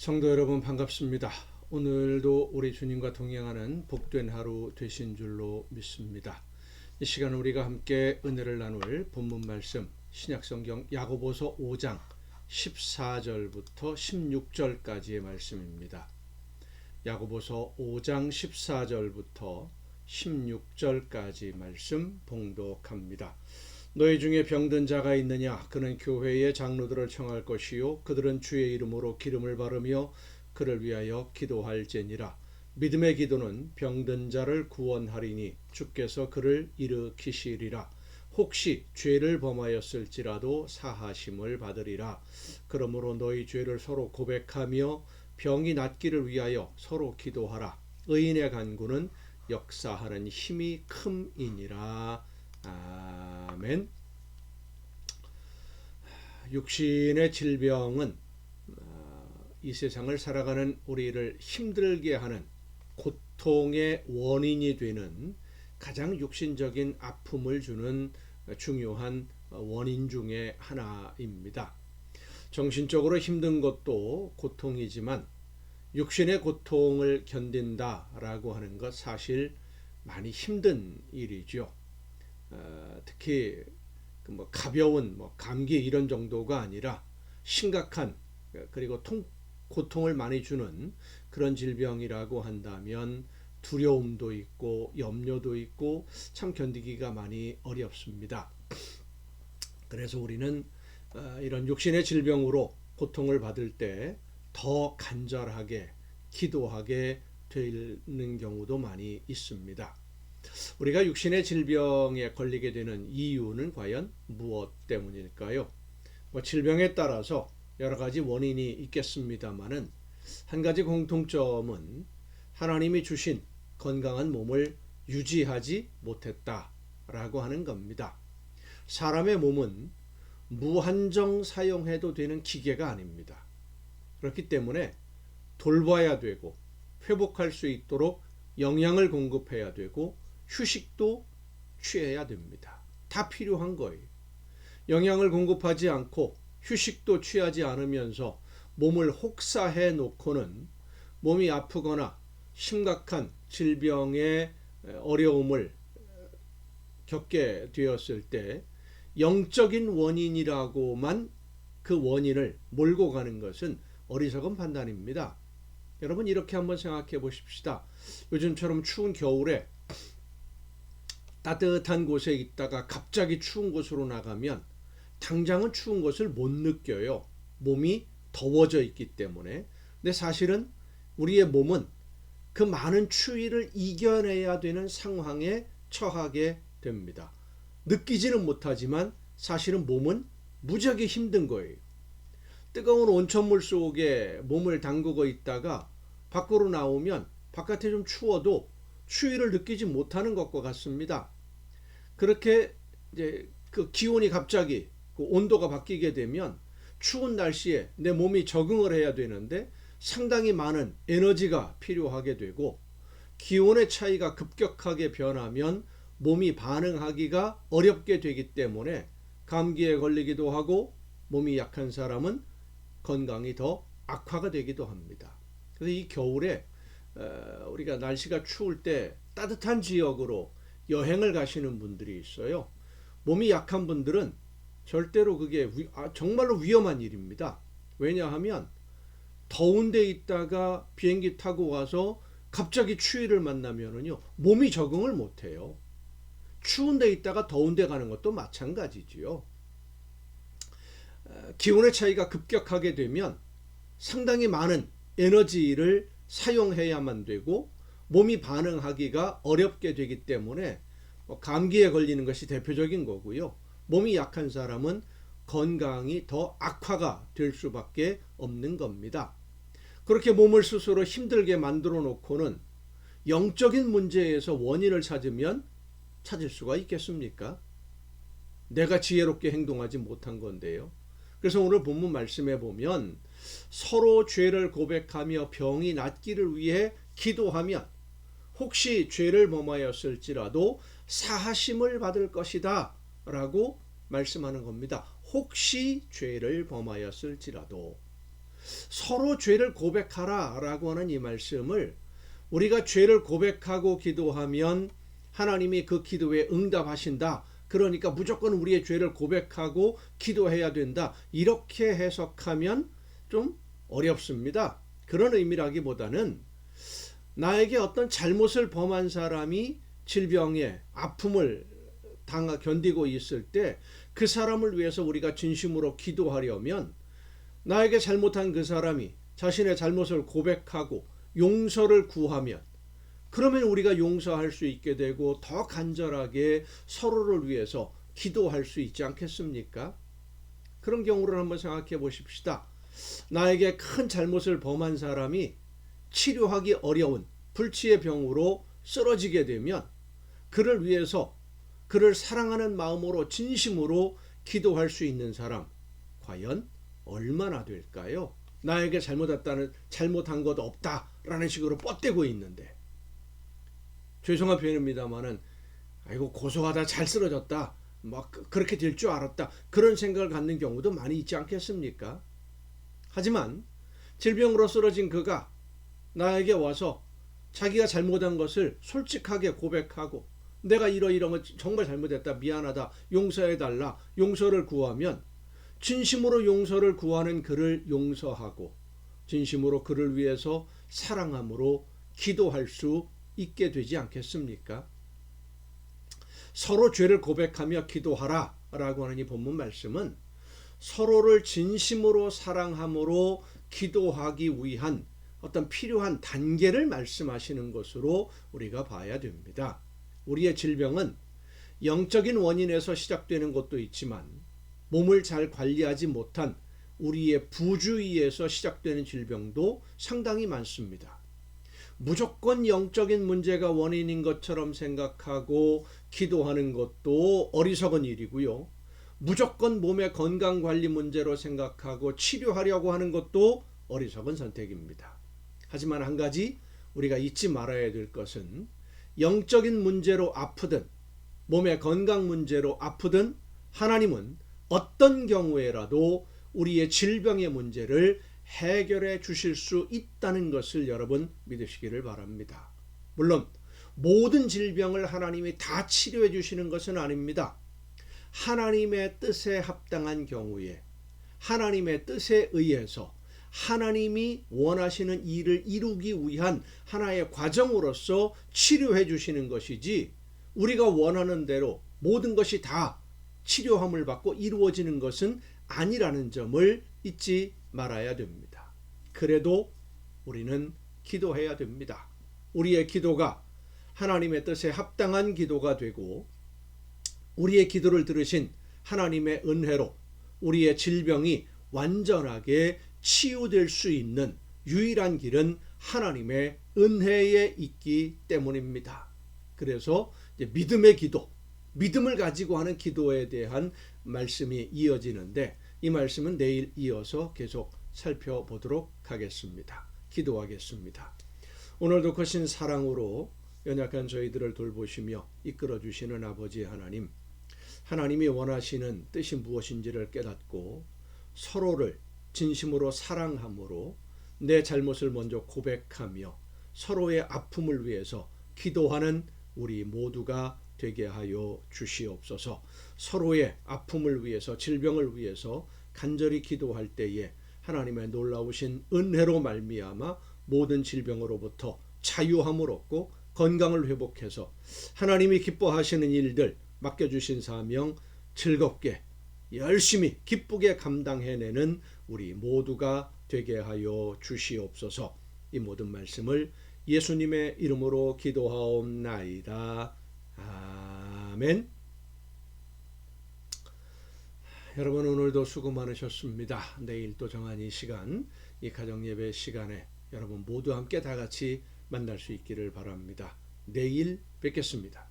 성도 여러분 반갑습니다. 오늘도 우리 주님과 동행하는 복된 하루 되신 줄로 믿습니다. 이 시간 우리가 함께 은혜를 나눌 본문 말씀 신약성경 야고보서 5장 14절부터 16절까지의 말씀입니다. 야고보서 5장 14절부터 16절까지 말씀 봉독합니다. 너희 중에 병든 자가 있느냐? 그는 교회의 장로들을 청할 것이요 그들은 주의 이름으로 기름을 바르며 그를 위하여 기도할지니라. 믿음의 기도는 병든 자를 구원하리니 주께서 그를 일으키시리라. 혹시 죄를 범하였을지라도 사하심을 받으리라. 그러므로 너희 죄를 서로 고백하며 병이 낫기를 위하여 서로 기도하라. 의인의 간구는 역사하는 힘이 큼이니라. 아멘. 육신의 질병은 이 세상을 살아가는 우리를 힘들게 하는 고통의 원인이 되는 가장 육신적인 아픔을 주는 중요한 원인 중에 하나입니다. 정신적으로 힘든 것도 고통이지만 육신의 고통을 견딘다라고 하는 것 사실 많이 힘든 일이죠. 특히 가벼운 감기 이런 정도가 아니라 심각한 그리고 고통을 많이 주는 그런 질병이라고 한다면 두려움도 있고 염려도 있고 참 견디기가 많이 어렵습니다. 그래서 우리는 이런 육신의 질병으로 고통을 받을 때 더 간절하게 기도하게 되는 경우도 많이 있습니다. 우리가 육신의 질병에 걸리게 되는 이유는 과연 무엇 때문일까요? 질병에 따라서 여러 가지 원인이 있겠습니다만은 한 가지 공통점은 하나님이 주신 건강한 몸을 유지하지 못했다라고 하는 겁니다. 사람의 몸은 무한정 사용해도 되는 기계가 아닙니다. 그렇기 때문에 돌봐야 되고 회복할 수 있도록 영양을 공급해야 되고 휴식도 취해야 됩니다. 다 필요한 거예요. 영양을 공급하지 않고 휴식도 취하지 않으면서 몸을 혹사해 놓고는 몸이 아프거나 심각한 질병의 어려움을 겪게 되었을 때 영적인 원인이라고만 그 원인을 몰고 가는 것은 어리석은 판단입니다. 여러분 이렇게 한번 생각해 보십시다. 요즘처럼 추운 겨울에 따뜻한 곳에 있다가 갑자기 추운 곳으로 나가면 당장은 추운 것을 못 느껴요. 몸이 더워져 있기 때문에. 근데 사실은 우리의 몸은 그 많은 추위를 이겨내야 되는 상황에 처하게 됩니다. 느끼지는 못하지만 사실은 몸은 무지하게 힘든 거예요. 뜨거운 온천물 속에 몸을 담그고 있다가 밖으로 나오면 바깥에 좀 추워도 추위를 느끼지 못하는 것과 같습니다. 그렇게 이제 그 기온이 갑자기 그 온도가 바뀌게 되면 추운 날씨에 내 몸이 적응을 해야 되는데 상당히 많은 에너지가 필요하게 되고 기온의 차이가 급격하게 변하면 몸이 반응하기가 어렵게 되기 때문에 감기에 걸리기도 하고 몸이 약한 사람은 건강이 더 악화가 되기도 합니다. 그래서 이 겨울에 우리가 날씨가 추울 때 따뜻한 지역으로 여행을 가시는 분들이 있어요. 몸이 약한 분들은 절대로 그게 정말로 위험한 일입니다. 왜냐하면 더운 데 있다가 비행기 타고 와서 갑자기 추위를 만나면은요 몸이 적응을 못해요. 추운 데 있다가 더운 데 가는 것도 마찬가지지요. 기온의 차이가 급격하게 되면 상당히 많은 에너지를 사용해야만 되고 몸이 반응하기가 어렵게 되기 때문에 감기에 걸리는 것이 대표적인 거고요. 몸이 약한 사람은 건강이 더 악화가 될 수밖에 없는 겁니다. 그렇게 몸을 스스로 힘들게 만들어 놓고는 영적인 문제에서 원인을 찾을 수가 있겠습니까? 내가 지혜롭게 행동하지 못한 건데요. 그래서 오늘 본문 말씀에 보면 서로 죄를 고백하며 병이 낫기를 위해 기도하면 혹시 죄를 범하였을지라도 사하심을 받을 것이다 라고 말씀하는 겁니다. 혹시 죄를 범하였을지라도 서로 죄를 고백하라라고 하는 이 말씀을 우리가 죄를 고백하고 기도하면 하나님이 그 기도에 응답하신다. 그러니까 무조건 우리의 죄를 고백하고 기도해야 된다. 이렇게 해석하면 좀 어렵습니다. 그런 의미라기보다는 나에게 어떤 잘못을 범한 사람이 질병에 아픔을 견디고 있을 때 그 사람을 위해서 우리가 진심으로 기도하려면 나에게 잘못한 그 사람이 자신의 잘못을 고백하고 용서를 구하면 그러면 우리가 용서할 수 있게 되고 더 간절하게 서로를 위해서 기도할 수 있지 않겠습니까? 그런 경우를 한번 생각해 보십시다. 나에게 큰 잘못을 범한 사람이 치료하기 어려운 불치의 병으로 쓰러지게 되면 그를 위해서 그를 사랑하는 마음으로 진심으로 기도할 수 있는 사람 과연 얼마나 될까요? 나에게 잘못한 것 없다라는 식으로 뻗대고 있는데 죄송한 표현입니다만은 아이고 고소하다 잘 쓰러졌다 막 그렇게 될 줄 알았다 그런 생각을 갖는 경우도 많이 있지 않겠습니까? 하지만 질병으로 쓰러진 그가 나에게 와서 자기가 잘못한 것을 솔직하게 고백하고 내가 이러이러한 것 정말 잘못했다 미안하다 용서해달라 용서를 구하면 진심으로 용서를 구하는 그를 용서하고 진심으로 그를 위해서 사랑함으로 기도할 수 있게 되지 않겠습니까? 서로 죄를 고백하며 기도하라 라고 하는 이 본문 말씀은 서로를 진심으로 사랑함으로 기도하기 위한 어떤 필요한 단계를 말씀하시는 것으로 우리가 봐야 됩니다. 우리의 질병은 영적인 원인에서 시작되는 것도 있지만 몸을 잘 관리하지 못한 우리의 부주의에서 시작되는 질병도 상당히 많습니다. 무조건 영적인 문제가 원인인 것처럼 생각하고 기도하는 것도 어리석은 일이고요. 무조건 몸의 건강관리 문제로 생각하고 치료하려고 하는 것도 어리석은 선택입니다. 하지만 한 가지 우리가 잊지 말아야 될 것은 영적인 문제로 아프든 몸의 건강 문제로 아프든 하나님은 어떤 경우에라도 우리의 질병의 문제를 해결해 주실 수 있다는 것을 여러분 믿으시기를 바랍니다. 물론 모든 질병을 하나님이 다 치료해 주시는 것은 아닙니다. 하나님의 뜻에 합당한 경우에 하나님의 뜻에 의해서 하나님이 원하시는 일을 이루기 위한 하나의 과정으로서 치료해 주시는 것이지 우리가 원하는 대로 모든 것이 다 치료함을 받고 이루어지는 것은 아니라는 점을 잊지 말아야 됩니다. 그래도 우리는 기도해야 됩니다. 우리의 기도가 하나님의 뜻에 합당한 기도가 되고 우리의 기도를 들으신 하나님의 은혜로 우리의 질병이 완전하게 치유될 수 있는 유일한 길은 하나님의 은혜에 있기 때문입니다. 그래서 믿음의 기도, 믿음을 가지고 하는 기도에 대한 말씀이 이어지는데 이 말씀은 내일 이어서 계속 살펴보도록 하겠습니다. 기도하겠습니다. 오늘도 크신 사랑으로 연약한 저희들을 돌보시며 이끌어 주시는 아버지 하나님, 하나님이 원하시는 뜻이 무엇인지를 깨닫고 서로를 진심으로 사랑함으로 내 잘못을 먼저 고백하며 서로의 아픔을 위해서 기도하는 우리 모두가 되게 하여 주시옵소서. 서로의 아픔을 위해서 질병을 위해서 간절히 기도할 때에 하나님의 놀라우신 은혜로 말미암아 모든 질병으로부터 자유함을 얻고 건강을 회복해서 하나님이 기뻐하시는 일들 맡겨주신 사명 즐겁게 열심히 기쁘게 감당해내는 우리 모두가 되게 하여 주시옵소서. 이 모든 말씀을 예수님의 이름으로 기도하옵나이다. 아멘. 여러분 오늘도 수고 많으셨습니다. 내일 또 정한 이 시간, 이 가정예배 시간에 여러분 모두 함께 다 같이 만날 수 있기를 바랍니다. 내일 뵙겠습니다.